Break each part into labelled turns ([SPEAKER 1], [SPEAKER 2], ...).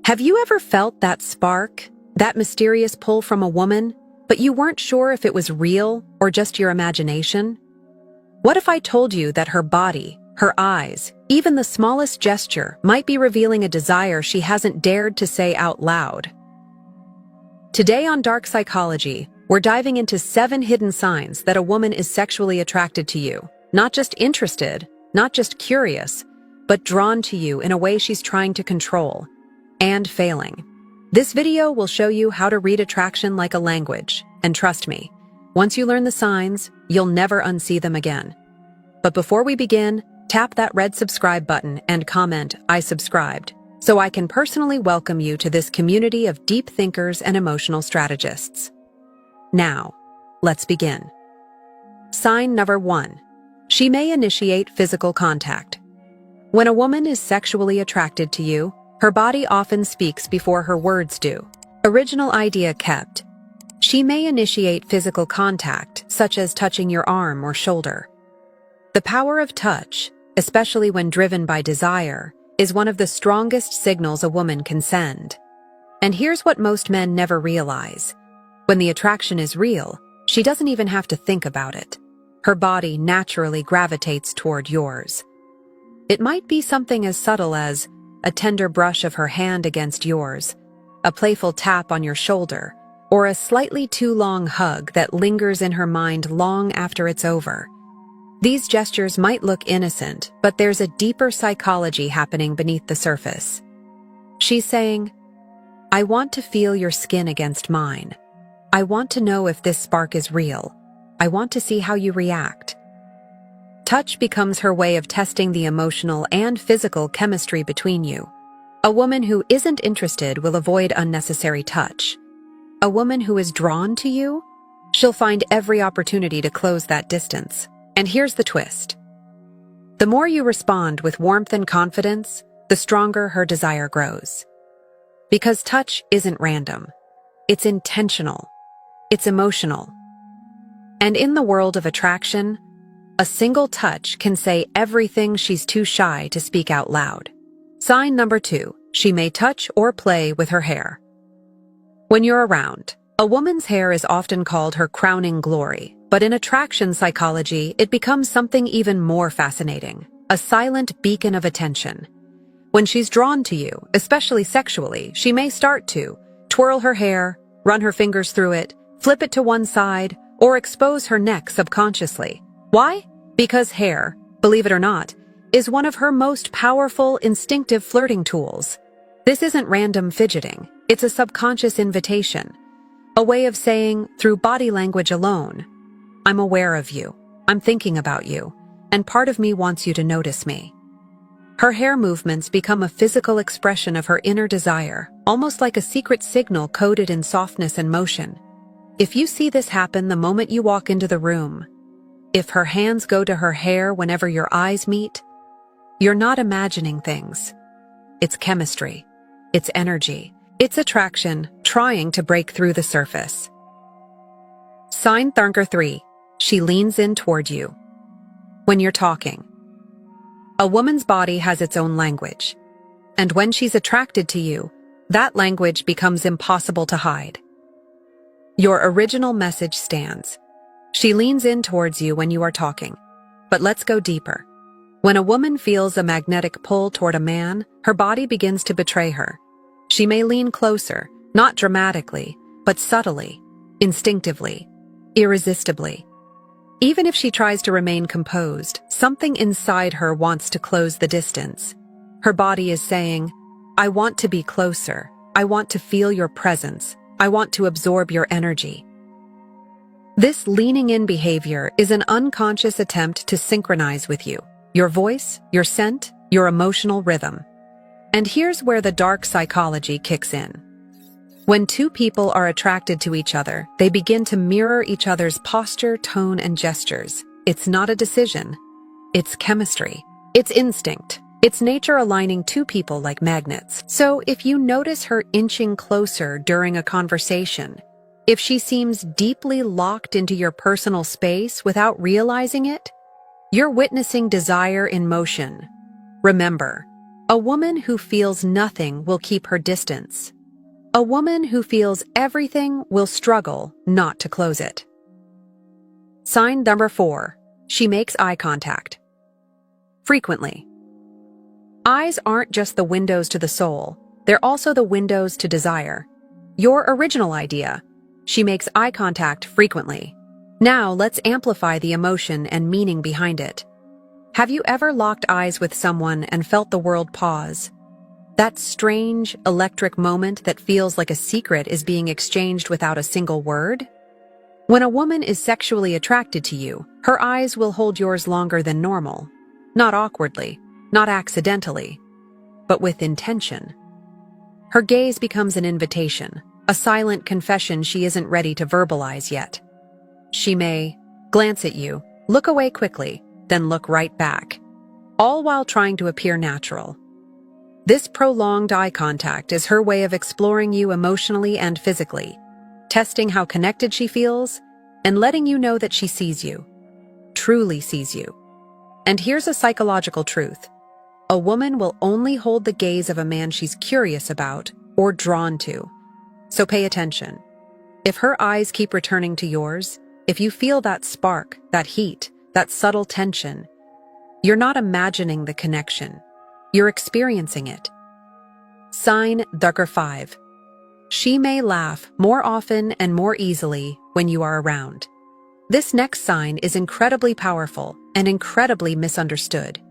[SPEAKER 1] Have you ever felt that spark, that mysterious pull from a woman, but you weren't sure if it was real or just your imagination? What if I told you that her body, her eyes, even the smallest gesture might be revealing a desire she hasn't dared to say out loud? Today on Dark Psychology, we're diving into 7 hidden signs that a woman is sexually attracted to you, not just interested, not just curious, but drawn to you in a way she's trying to control, and failing. This video will show you how to read attraction like a language, and trust me, once you learn the signs, you'll never unsee them again. But before we begin, tap that red subscribe button and comment, "I subscribed," so I can personally welcome you to this community of deep thinkers and emotional strategists. Now, let's begin. Sign number 1. She may initiate physical contact. When a woman is sexually attracted to you, her body often speaks before her words do. Original idea kept. She may initiate physical contact, such as touching your arm or shoulder. The power of touch, especially when driven by desire, is one of the strongest signals a woman can send. And here's what most men never realize. When the attraction is real, she doesn't even have to think about it. Her body naturally gravitates toward yours. It might be something as subtle as a tender brush of her hand against yours, a playful tap on your shoulder, or a slightly too long hug that lingers in her mind long after it's over. These gestures might look innocent, but there's a deeper psychology happening beneath the surface. She's saying, "I want to feel your skin against mine. I want to know if this spark is real. I want to see how you react." Touch becomes her way of testing the emotional and physical chemistry between you. A woman who isn't interested will avoid unnecessary touch. A woman who is drawn to you, she'll find every opportunity to close that distance. And here's the twist. The more you respond with warmth and confidence, the stronger her desire grows. Because touch isn't random. It's intentional. It's emotional. And in the world of attraction, a single touch can say everything she's too shy to speak out loud. Sign number 2, she may touch or play with her hair. When you're around, a woman's hair is often called her crowning glory, but in attraction psychology, it becomes something even more fascinating, a silent beacon of attention. When she's drawn to you, especially sexually, she may start to twirl her hair, run her fingers through it, flip it to one side, or expose her neck subconsciously. Why? Because hair, believe it or not, is one of her most powerful, instinctive flirting tools. This isn't random fidgeting. It's a subconscious invitation, a way of saying, through body language alone, "I'm aware of you, I'm thinking about you, and part of me wants you to notice me." Her hair movements become a physical expression of her inner desire, almost like a secret signal coded in softness and motion. If you see this happen the moment you walk into the room, if her hands go to her hair whenever your eyes meet, you're not imagining things. It's chemistry. It's energy. It's attraction trying to break through the surface. Sign number 3. She leans in toward you. When you're talking. A woman's body has its own language. And when she's attracted to you, that language becomes impossible to hide. Your original message stands. She leans in towards you when you are talking. But let's go deeper. When a woman feels a magnetic pull toward a man, her body begins to betray her. She may lean closer, not dramatically, but subtly, instinctively, irresistibly. Even if she tries to remain composed, something inside her wants to close the distance. Her body is saying, "I want to be closer. I want to feel your presence. I want to absorb your energy." This leaning in behavior is an unconscious attempt to synchronize with you, your voice, your scent, your emotional rhythm. And here's where the dark psychology kicks in. When two people are attracted to each other, they begin to mirror each other's posture, tone, and gestures. It's not a decision. It's chemistry. It's instinct. It's nature aligning two people like magnets. So if you notice her inching closer during a conversation, if she seems deeply locked into your personal space without realizing it, you're witnessing desire in motion. Remember, A woman who feels nothing will keep her distance. A woman who feels everything will struggle not to close it. Sign number 4. She makes eye contact. Frequently. Eyes aren't just the windows to the soul, they're also the windows to desire. Your original idea. She makes eye contact frequently. Now let's amplify the emotion and meaning behind it. Have you ever locked eyes with someone and felt the world pause? That strange, electric moment that feels like a secret is being exchanged without a single word? When a woman is sexually attracted to you, her eyes will hold yours longer than normal. Not awkwardly, not accidentally, but with intention. Her gaze becomes an invitation, a silent confession she isn't ready to verbalize yet. She may glance at you, look away quickly, then look right back, all while trying to appear natural. This prolonged eye contact is her way of exploring you emotionally and physically, testing how connected she feels, and letting you know that she sees you, truly sees you. And here's a psychological truth. A woman will only hold the gaze of a man she's curious about or drawn to. So pay attention. If her eyes keep returning to yours, if you feel that spark, that heat, that subtle tension, you're not imagining the connection. You're experiencing it. Sign number 5. She may laugh more often and more easily when you are around. This next sign is incredibly powerful and incredibly misunderstood.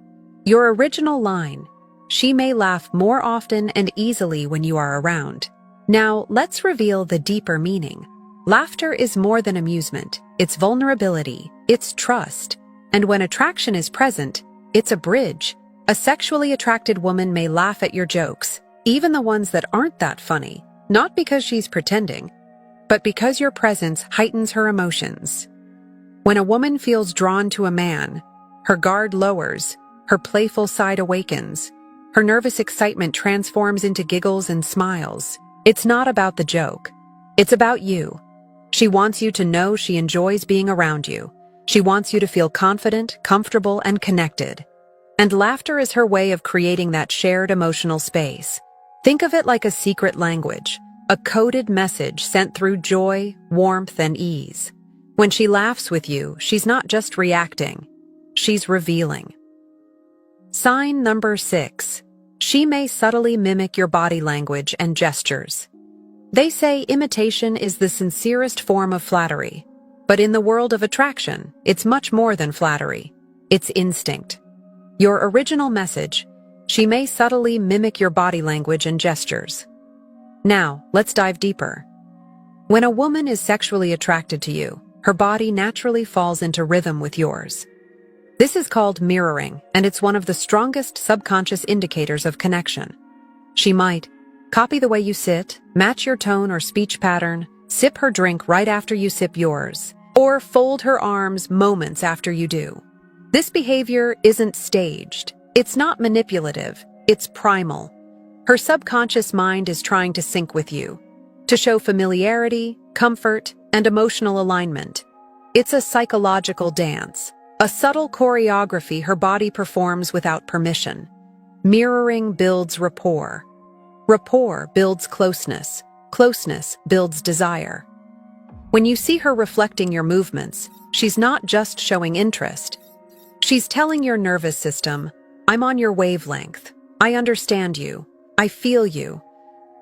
[SPEAKER 1] Your original line, she may laugh more often and easily when you are around. Now, let's reveal the deeper meaning. Laughter is more than amusement. It's vulnerability, it's trust. And when attraction is present, it's a bridge. A sexually attracted woman may laugh at your jokes, even the ones that aren't that funny, not because she's pretending, but because your presence heightens her emotions. When a woman feels drawn to a man, her guard lowers, her playful side awakens, her nervous excitement transforms into giggles and smiles. It's not about the joke. It's about you. She wants you to know she enjoys being around you. She wants you to feel confident, comfortable, and connected. And laughter is her way of creating that shared emotional space. Think of it like a secret language, a coded message sent through joy, warmth, and ease. When she laughs with you, she's not just reacting, she's revealing. Sign number 6. She may subtly mimic your body language and gestures. They say imitation is the sincerest form of flattery. But in the world of attraction, it's much more than flattery. It's instinct. Your original message, she may subtly mimic your body language and gestures. Now, let's dive deeper. When a woman is sexually attracted to you, her body naturally falls into rhythm with yours. This is called mirroring, and it's one of the strongest subconscious indicators of connection. She might copy the way you sit, match your tone or speech pattern, sip her drink right after you sip yours, or fold her arms moments after you do. This behavior isn't staged. It's not manipulative. It's primal. Her subconscious mind is trying to sync with you, to show familiarity, comfort, and emotional alignment. It's a psychological dance, a subtle choreography her body performs without permission. Mirroring builds rapport. Rapport builds closeness. Closeness builds desire. When you see her reflecting your movements, she's not just showing interest. She's telling your nervous system, I'm on your wavelength. I understand you. I feel you.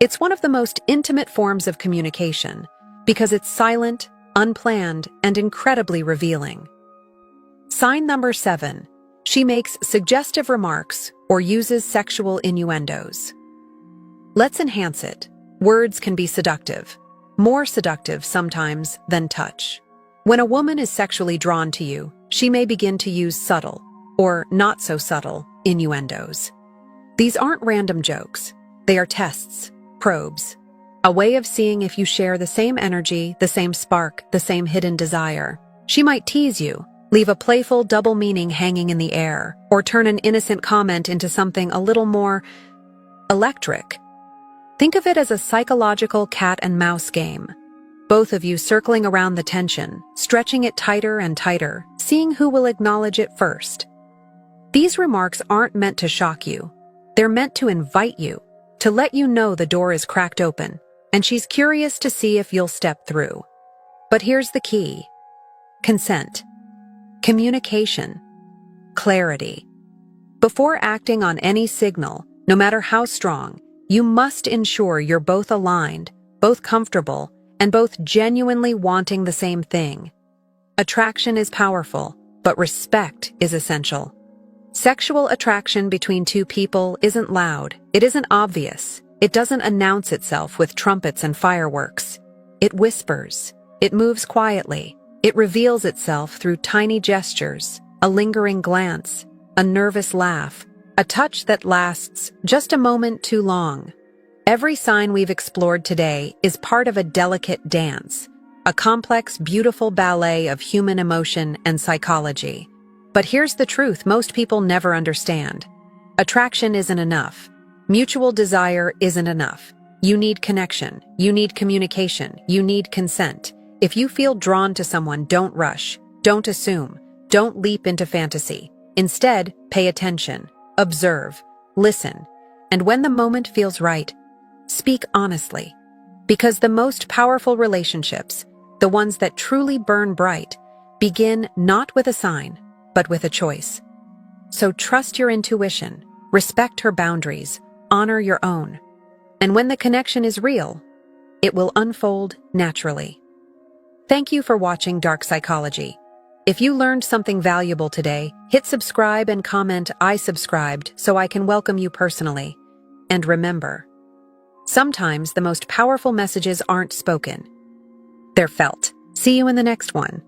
[SPEAKER 1] It's one of the most intimate forms of communication because it's silent, unplanned, and incredibly revealing. Sign number 7. She makes suggestive remarks or uses sexual innuendos. Let's enhance it. Words can be seductive, more seductive sometimes than touch. When a woman is sexually drawn to you, she may begin to use subtle, or not so subtle, innuendos. These aren't random jokes. They are tests, probes, a way of seeing if you share the same energy, the same spark, the same hidden desire. She might tease you, leave a playful double meaning hanging in the air, or turn an innocent comment into something a little more electric. Think of it as a psychological cat and mouse game. Both of you circling around the tension, stretching it tighter and tighter, seeing who will acknowledge it first. These remarks aren't meant to shock you. They're meant to invite you, to let you know the door is cracked open, and she's curious to see if you'll step through. But here's the key: consent, communication, clarity. Before acting on any signal, no matter how strong, you must ensure you're both aligned, both comfortable, and both genuinely wanting the same thing. Attraction is powerful, but respect is essential. Sexual attraction between two people isn't loud, it isn't obvious, it doesn't announce itself with trumpets and fireworks. It whispers, it moves quietly, it reveals itself through tiny gestures, a lingering glance, a nervous laugh, a touch that lasts just a moment too long. Every sign we've explored today is part of a delicate dance, a complex, beautiful ballet of human emotion and psychology. But here's the truth most people never understand. Attraction isn't enough. Mutual desire isn't enough. You need connection. You need communication. You need consent. If you feel drawn to someone, don't rush. Don't assume. Don't leap into fantasy. Instead, pay attention. Observe. Listen. And when the moment feels right, speak honestly. Because the most powerful relationships, the ones that truly burn bright, begin not with a sign, but with a choice. So trust your intuition, respect her boundaries, honor your own. And when the connection is real, it will unfold naturally. Thank you for watching Dark Psychology. If you learned something valuable today, hit subscribe and comment "I subscribed" so I can welcome you personally. And remember, sometimes the most powerful messages aren't spoken. They're felt. See you in the next one.